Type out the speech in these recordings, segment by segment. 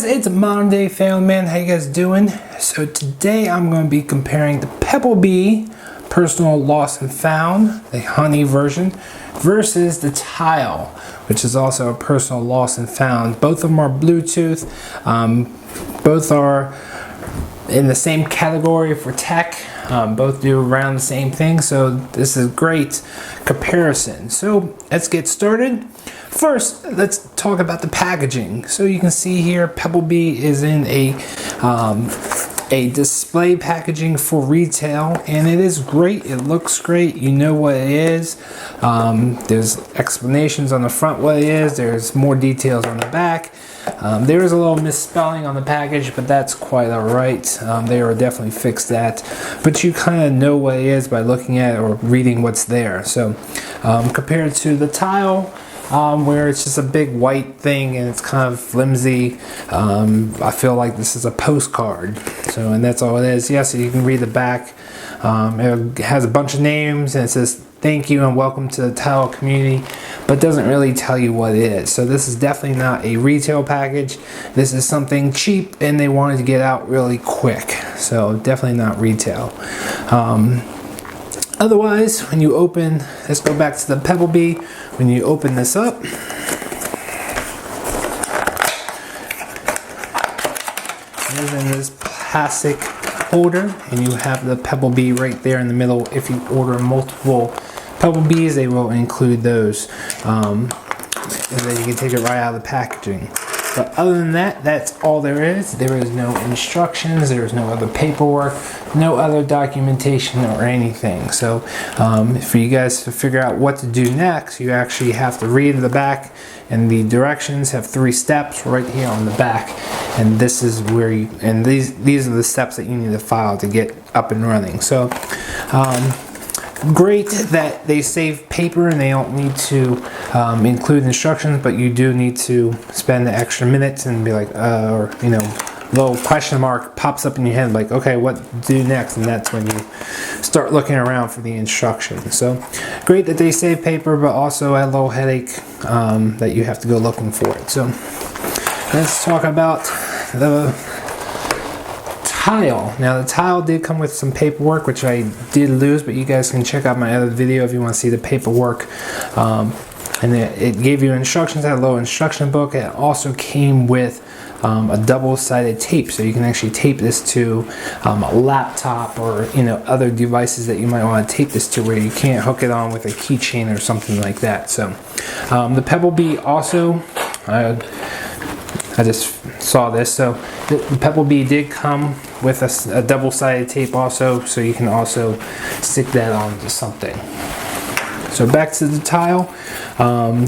it's Modern Day Family Man. How you guys doing? So today I'm going to be comparing the PebbleBee Personal Lost and Found, the honey version, versus the Tile, which is also a personal lost and found. Both of them are Bluetooth. Both are in the same category for tech. Both do around the same thing, so this is a great comparison. So let's get started. First, let's talk about the packaging. So you can see here, PebbleBee is in a display packaging for retail, and it is great. It looks great. You know what it is. There's explanations on the front what it is. There's more details on the back. There is a little misspelling on the package, but that's quite all right. They will definitely fix that. But you kind of know what it is by looking at it or reading what's there. So compared to the Tile, where it's just a big white thing and it's kind of flimsy, I feel like this is a postcard. So, and that's all it is. Yes, you can read the back. It has a bunch of names and it says thank you and welcome to the Tile community, but doesn't really tell you what it is. So this is definitely not a retail package. This is something cheap and they wanted to get out really quick. So definitely not retail. Otherwise, when you open, let's go back to the PebbleBee. When you open this up, it is in this plastic holder, and you have the PebbleBee right there in the middle. If you order multiple PebbleBees, they will include those, and then you can take it right out of the packaging. But other than that, that's all there is. There is no instructions, there is no other paperwork, no other documentation or anything. So for you guys to figure out what to do next, you actually have to read the back, and the directions have 3 steps right here on the back. And this is where you, and these are the steps that you need to follow to get up and running. So great that they save paper and they don't need to include instructions, but you do need to spend the extra minutes and be like, or you know, little question mark pops up in your head like, okay, what to do next? And that's when you start looking around for the instructions. So great that they save paper, but also a little headache that you have to go looking for it. So let's talk about the Tile. Now the Tile did come with some paperwork, which I did lose, but you guys can check out my other video if you want to see the paperwork. And it gave you instructions, had a little instruction book. It also came with a double-sided tape, so you can actually tape this to a laptop or other devices that you might want to tape this to, where you can't hook it on with a keychain or something like that. So the PebbleBee also, I just saw this, so the PebbleBee did come with a double-sided tape also, so you can also stick that onto something. So back to the Tile.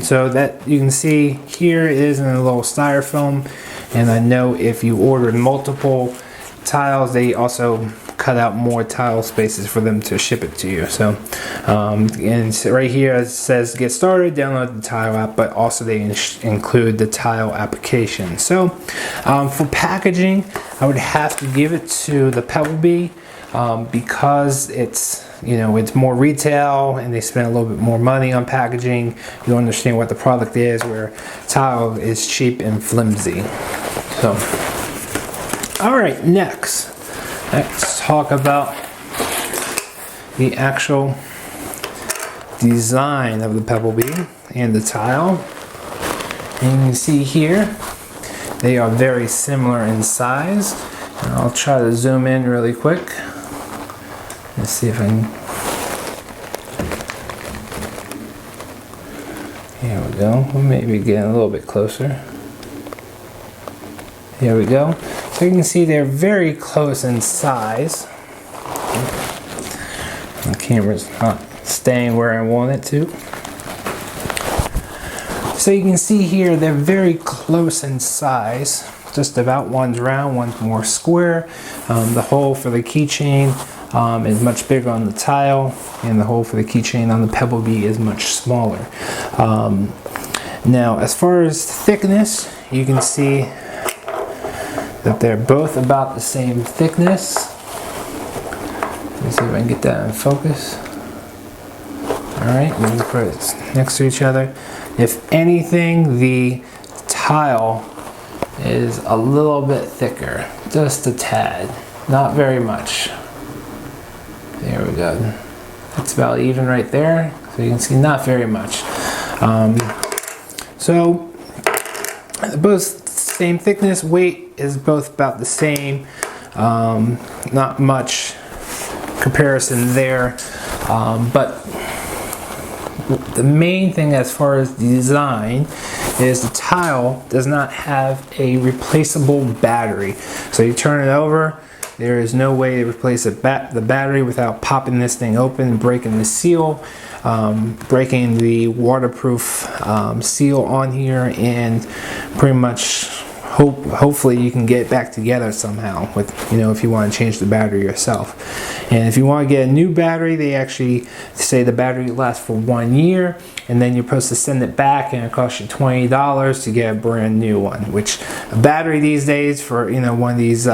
So that you can see here it is in a little styrofoam, and I know if you ordered multiple tiles, they also cut out more tile spaces for them to ship it to you. So and so right here it says get started, download the Tile app, but also they include the Tile application. So for packaging, I would have to give it to the PebbleBee because it's it's more retail and they spend a little bit more money on packaging. You understand what the product is, where Tile is cheap and flimsy. So alright, next let's talk about the actual design of the PebbleBee and the Tile. And you can see here they are very similar in size. And I'll try to zoom in really quick. Let's see if I can. Here we go. We'll maybe get a little bit closer. Here we go. So you can see they're very close in size. The camera's not staying where I want it to. So you can see here they're very close in size. Just about, one's round, one's more square. The hole for the keychain is much bigger on the Tile, and the hole for the keychain on the PebbleBee is much smaller. Now, as far as thickness, you can see that they're both about the same thickness. Let me see if I can get that in focus. Alright, we can put it next to each other. If anything, the Tile is a little bit thicker, just a tad, not very much. There we go. It's about even right there, so you can see not very much. So both same thickness, weight is both about the same. Not much comparison there, but the main thing as far as design is the tile does not have a replaceable battery. So you turn it over, there is no way to replace the battery without popping this thing open, breaking the seal, breaking the waterproof seal on here, and pretty much hopefully you can get it back together somehow with, if you want to change the battery yourself. And if you want to get a new battery, they actually say the battery lasts for 1 year, and then you're supposed to send it back, and it costs you $20 to get a brand new one, which a battery these days for one of these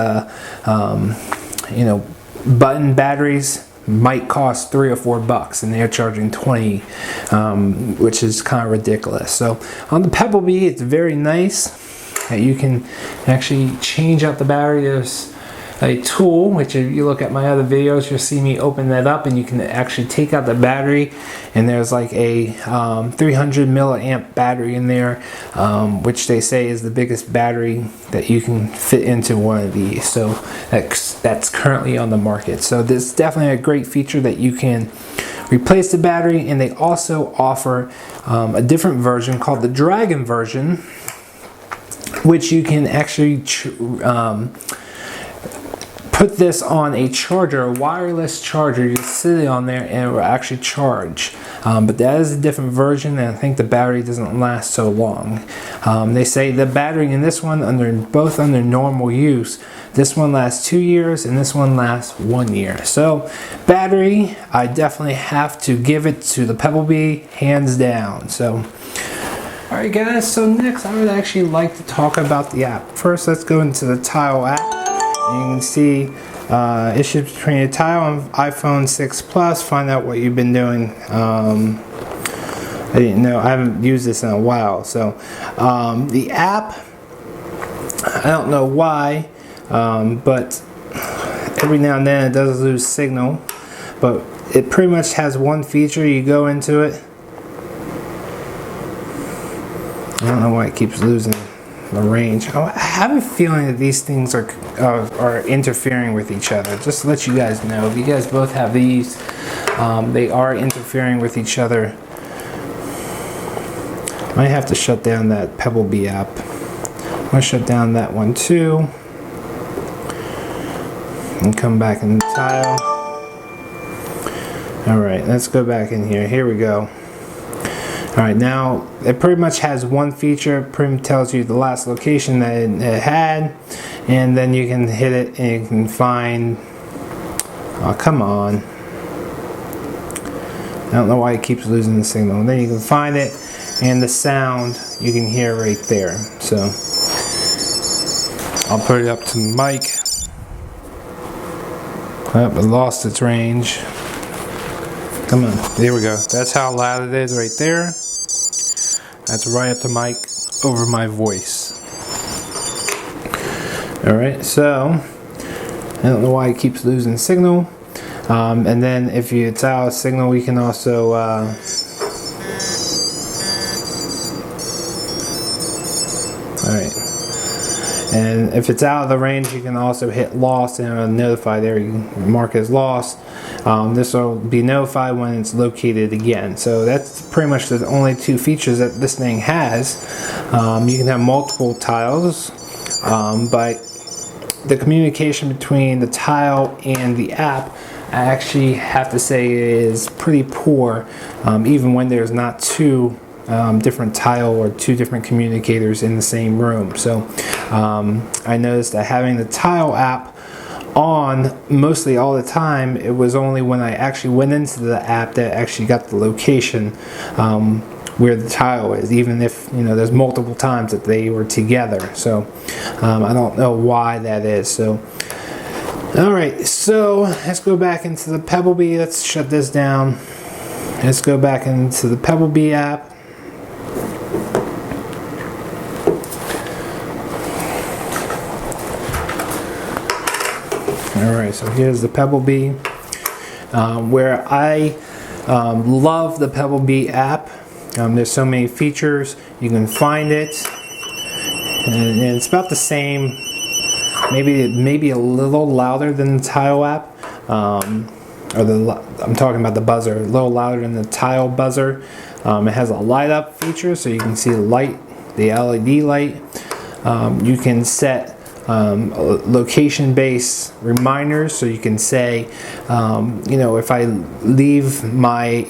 button batteries might cost $3 or $4, and they're charging $20, which is kind of ridiculous. So on the PebbleBee, it's very nice that you can actually change out the battery. There's a tool, which if you look at my other videos, you'll see me open that up, and you can actually take out the battery, and there's like a 300 milliamp battery in there, which they say is the biggest battery that you can fit into one of these. So that's currently on the market. So this is definitely a great feature that you can replace the battery, and they also offer a different version called the Dragon version, which you can actually put this on a charger, a wireless charger. You sit it on there and it will actually charge. But that is a different version, and I think the battery doesn't last so long. They say the battery in this one, both under normal use, this one lasts 2 years and this one lasts 1 year. So battery, I definitely have to give it to the PebbleBee, hands down. So alright guys, so next I would actually like to talk about the app. First, let's go into the Tile app. You can see issues between your Tile and iPhone 6 Plus. Find out what you've been doing. I didn't know, I haven't used this in a while. So the app, I don't know why, but every now and then it does lose signal. But it pretty much has one feature. You go into it, I don't know why it keeps losing the range. I have a feeling that these things are interfering with each other. Just to let you guys know, if you guys both have these, they are interfering with each other. Might have to shut down that PebbleBee app. I'm gonna shut down that one too, and come back in the Tile. All right, let's go back in here. Here we go. Alright, now it pretty much has one feature. It pretty much tells you the last location that it had, and then you can hit it and you can find, oh come on, I don't know why it keeps losing the signal. And then you can find it, and the sound you can hear right there. So I'll put it up to the mic. Oh, it lost its range. Come on, there we go. That's how loud it is right there. That's right up the mic over my voice. Alright, so I don't know why it keeps losing signal. And then if it's out of signal, you can also alright. And if it's out of the range, you can also hit lost, and it'll notify there. You can mark as lost. This will be notified when it's located again. So that's pretty much the only two features that this thing has. You can have multiple tiles, but the communication between the Tile and the app, I actually have to say, is pretty poor, even when there's not two different Tile or two different communicators in the same room. So I noticed that having the Tile app on mostly all the time, it was only when I actually went into the app that I actually got the location where the Tile is, even if there's multiple times that they were together. So I don't know why that is. So alright, so let's go back into the PebbleBee. Let's shut this down. Let's go back into the PebbleBee app. Alright, so here's the PebbleBee, where I love the PebbleBee app. There's so many features. You can find it, and it's about the same, maybe a little louder than the Tile app. I'm talking about the buzzer, a little louder than the Tile buzzer. It has a light up feature, so you can see the light, the LED light. You can set location-based reminders, so you can say, you know, if I leave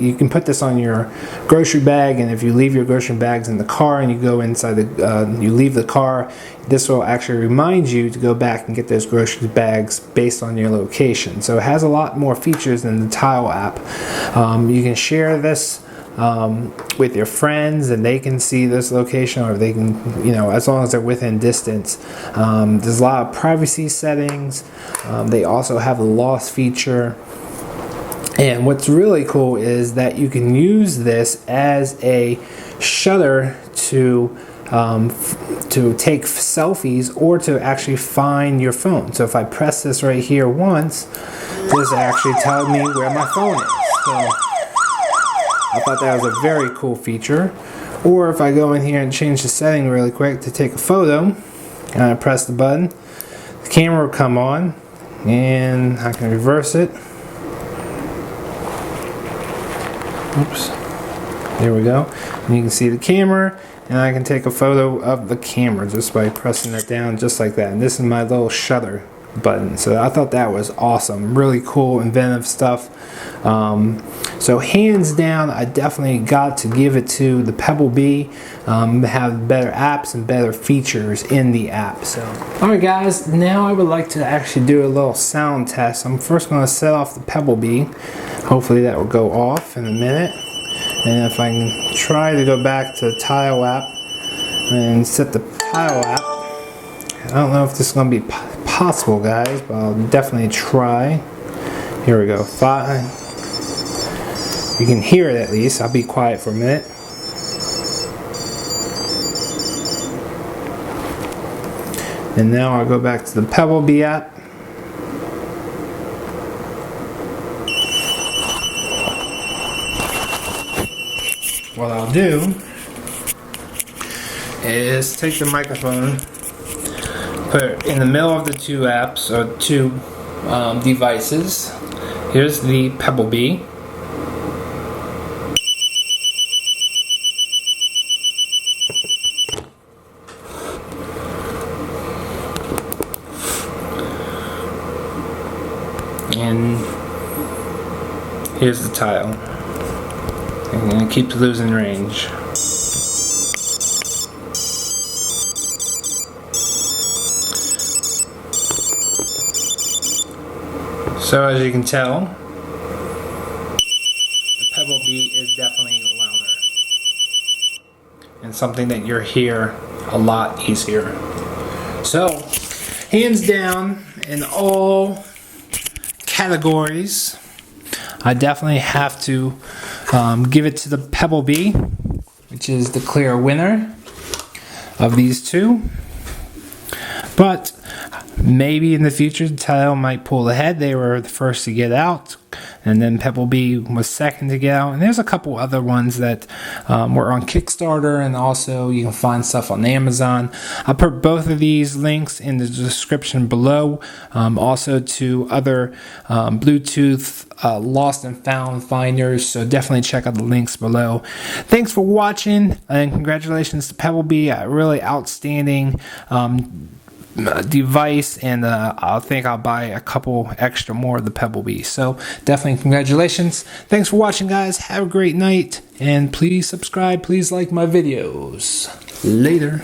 you can put this on your grocery bag, and if you leave your grocery bags in the car and you go inside you leave the car, this will actually remind you to go back and get those grocery bags based on your location. So it has a lot more features than the Tile app. You can share this with your friends, and they can see this location, or they can, you know, as long as they're within distance. There's a lot of privacy settings. They also have the loss feature, and what's really cool is that you can use this as a shutter to take selfies, or to actually find your phone. So if I press this right here once, this actually tells me where my phone is. So I thought that was a very cool feature. Or if I go in here and change the setting really quick to take a photo, and I press the button, the camera will come on, and I can reverse it. Oops. There we go. And you can see the camera, and I can take a photo of the camera just by pressing it down just like that. And this is my little shutter button. So I thought that was awesome. Really cool, inventive stuff. So hands down, I definitely got to give it to the PebbleBee. Have better apps and better features in the app. So, alright guys, now I would like to actually do a little sound test. I'm first going to set off the PebbleBee. Hopefully that will go off in a minute. And if I can try to go back to the Tile app and set the Tile app, I don't know if this is going to be possible, guys, but I'll definitely try. Here we go. 5. You can hear it at least. I'll be quiet for a minute. And now I'll go back to the PebbleBee app. What I'll do is take the microphone, put it in the middle of the two apps, or two devices. Here's the PebbleBee. And here's the Tile. And it keeps losing range. So as you can tell, the PebbleBee is definitely louder, and something that you're hear a lot easier. So hands down, in all categories, I definitely have to give it to the PebbleBee, which is the clear winner of these two. But maybe in the future, Tile might pull ahead. They were the first to get out, and then PebbleBee was second to get out. And there's a couple other ones that were on Kickstarter, and also you can find stuff on Amazon. I'll put both of these links in the description below. Also to other Bluetooth lost and found finders, so definitely check out the links below. Thanks for watching, and congratulations to PebbleBee. A really outstanding device, and I think I'll buy a couple extra more of the PebbleBee. So definitely congratulations. Thanks for watching, guys. Have a great night, and please subscribe, please like my videos. Later.